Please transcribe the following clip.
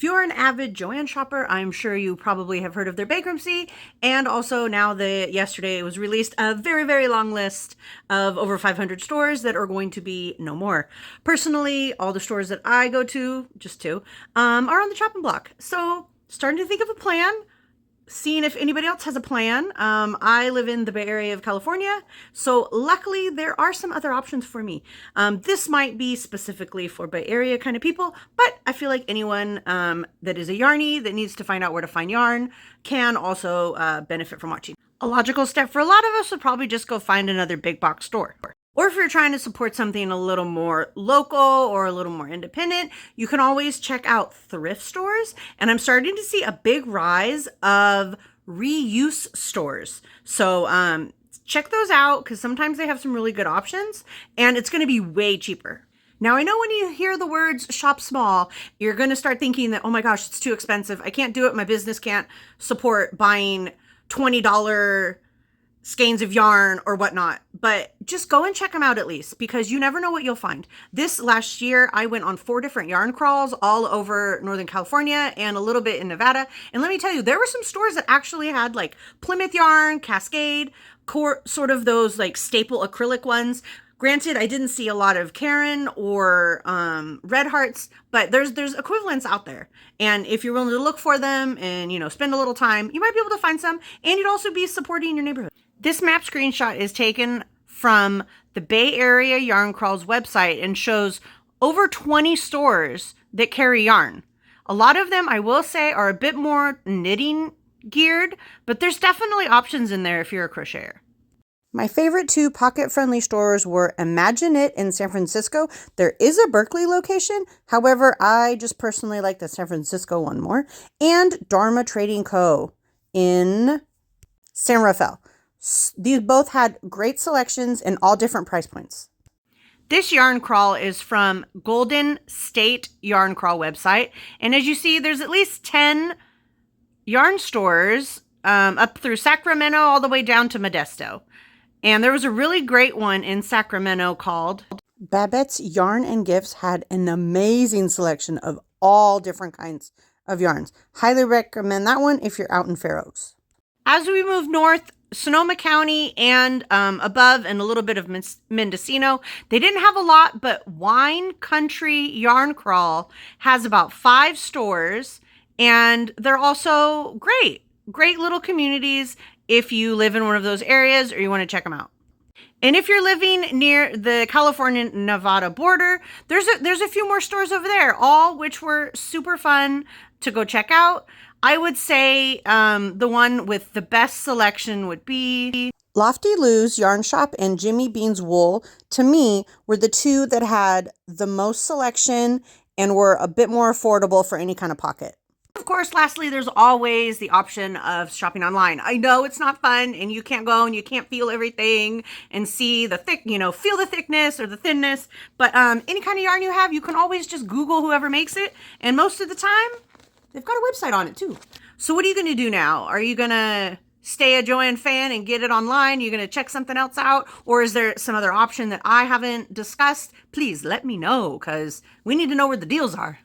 If you're an avid Joann shopper, I'm sure you probably have heard of their bankruptcy, and also now that yesterday it was released a very, very long list of over 500 stores that are going to be no more. Personally, all the stores that I go to, just two, are on the chopping block. So starting to think of a plan, seeing if anybody else has a plan. I live in the Bay Area of California, so luckily there are some other options for me. This might be specifically for Bay Area kind of people, but I feel like anyone that is a yarnie that needs to find out where to find yarn can also benefit from watching. A logical step for a lot of us would probably just go find another big box store. Or if you're trying to support something a little more local or a little more independent, you can always check out thrift stores. And I'm starting to see a big rise of reuse stores. So check those out because sometimes they have some really good options and it's going to be way cheaper. Now, I know when you hear the words shop small, you're going to start thinking that, oh my gosh, it's too expensive. I can't do it. My business can't support buying $20 skeins of yarn or whatnot, but just go and check them out at least because you never know what you'll find. This last year, I went on 4 different yarn crawls all over Northern California and a little bit in Nevada. And let me tell you, there were some stores that actually had like Plymouth yarn, Cascade, sort of those like staple acrylic ones. Granted, I didn't see a lot of Karen or Red Hearts, but there's equivalents out there. And if you're willing to look for them and, spend a little time, you might be able to find some, and you'd also be supporting your neighborhood. This map screenshot is taken from the Bay Area Yarn Crawls website and shows over 20 stores that carry yarn. A lot of them, I will say, are a bit more knitting geared, but there's definitely options in there if you're a crocheter. My favorite 2 pocket-friendly stores were Imagine It in San Francisco. There is a Berkeley location. However, I just personally like the San Francisco one more. And Dharma Trading Co. in San Rafael. These both had great selections and all different price points. This yarn crawl is from Golden State Yarn Crawl website. And as you see, there's at least 10 yarn stores up through Sacramento all the way down to Modesto. And there was a really great one in Sacramento called Babette's Yarn and Gifts. Had an amazing selection of all different kinds of yarns. Highly recommend that one if you're out in Fair Oaks. As we move north, Sonoma County and above and a little bit of Mendocino, they didn't have a lot, but Wine Country Yarn Crawl has about 5 stores, and they're also great little communities if you live in one of those areas or you want to check them out. And if you're living near the California-Nevada border, there's a few more stores over there, all which were super fun to go check out. I would say the one with the best selection would be Lofty Lou's Yarn Shop and Jimmy Bean's Wool. To me, were the 2 that had the most selection and were a bit more affordable for any kind of pocket. Of course, lastly, there's always the option of shopping online. I know it's not fun and you can't go and you can't feel everything and see the feel the thickness or the thinness, but any kind of yarn you have, you can always just Google whoever makes it. And most of the time, they've got a website on it too. So what are you going to do now? Are you going to stay a Joann fan and get it online? Are you going to check something else out? Or is there some other option that I haven't discussed? Please let me know because we need to know where the deals are.